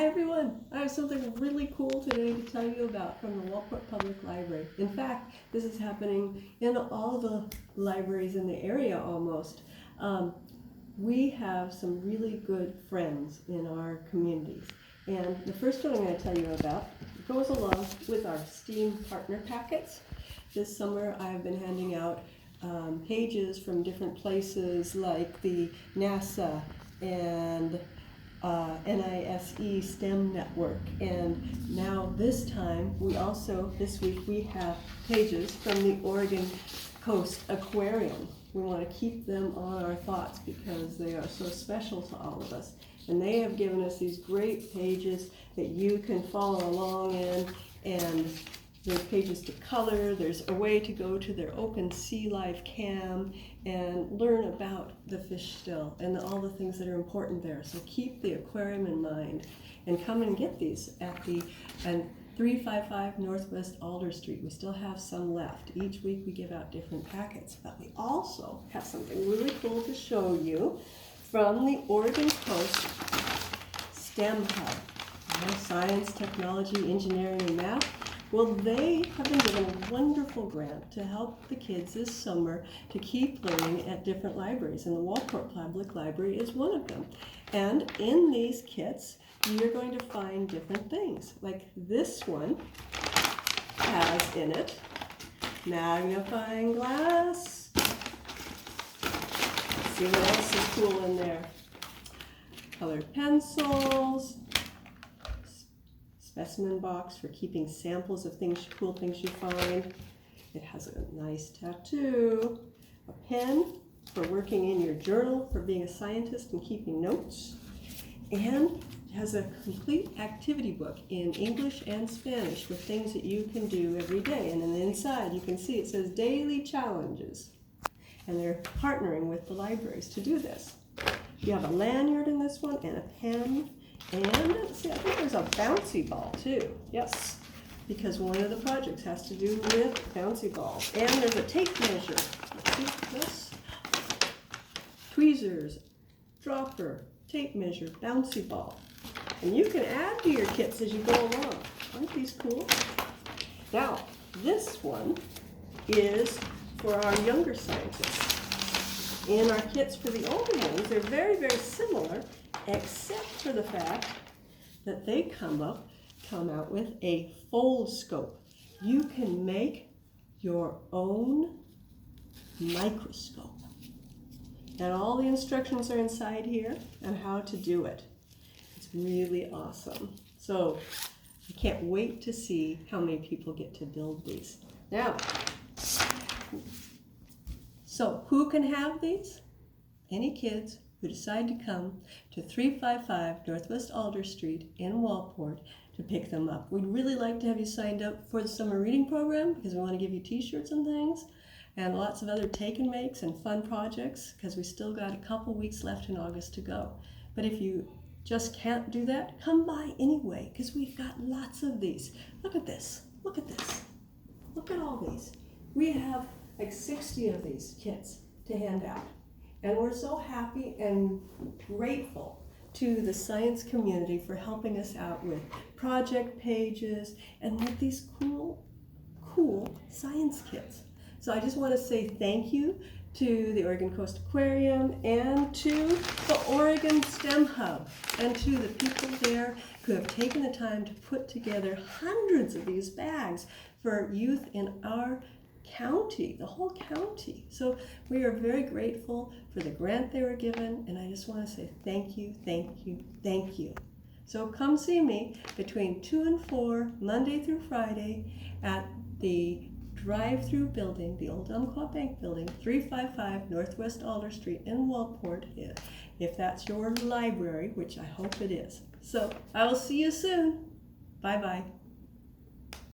everyone, I have something really cool today to tell you about from the Waldport Public Library. In fact, this is happening in all the libraries in the area almost. We have some really good friends in our communities. And the first one I'm going to tell you about goes along with our STEAM partner packets. This summer I've been handing out pages from different places like the NASA and NISE STEM network, and now this week we have pages from the Oregon Coast Aquarium. We want to keep them on our thoughts because they are so special to all of us, and they have given us these great pages that you can follow along in, and there's pages to color. There's a way to go to their Open Sea Life Cam and learn about the fish still and all the things that are important there. So keep the aquarium in mind and come and get these at the 355 Northwest Alder Street. We still have some left. Each week we give out different packets, but we also have something really cool to show you from the Oregon Coast STEM Hub. Science, technology, engineering, and math. Well, they have been given a wonderful grant to help the kids this summer to keep learning at different libraries, and the Waldport Public Library is one of them. And in these kits, you're going to find different things. Like this one has in it magnifying glass. Let's see what else is cool in there. Colored pencils. Specimen box for keeping samples of cool things you find. It has a nice tattoo, a pen for working in your journal for being a scientist and keeping notes, and it has a complete activity book in English and Spanish with things that you can do every day. And on the inside you can see it says daily challenges, and they're partnering with the libraries to do this. You have a lanyard in this one and a pen. And let's see, I think there's a bouncy ball too. Yes, because one of the projects has to do with bouncy balls. And there's a tape measure. Let's see this. Tweezers, dropper, tape measure, bouncy ball. And you can add to your kits as you go along. Aren't these cool? Now, this one is for our younger scientists. In our kits for the older ones, they're very, very similar, except for the fact that they come out with a foldscope. You can make your own microscope. And all the instructions are inside here on how to do it. It's really awesome. So I can't wait to see how many people get to build these. Now, so who can have these? Any kids who decide to come to 355 Northwest Alder Street in Waldport to pick them up. We'd really like to have you signed up for the summer reading program because we want to give you t-shirts and things and lots of other take and makes and fun projects because we still got a couple weeks left in August to go. But if you just can't do that, come by anyway because we've got lots of these. Look at this. Look at this. Look at all these. We have like 60 of these kits to hand out. And we're so happy and grateful to the science community for helping us out with project pages and with these cool science kits. So I just want to say thank you to the Oregon Coast Aquarium and to the Oregon STEM Hub and to the people there who have taken the time to put together hundreds of these bags for youth in our county, the whole county. So we are very grateful for the grant they were given, and I just want to say thank you, thank you, thank you. So come see me between 2 and 4, Monday through Friday, at the drive-thru building, the old Umpqua Bank building, 355 Northwest Alder Street in Waldport, if that's your library, which I hope it is. So I will see you soon. Bye-bye.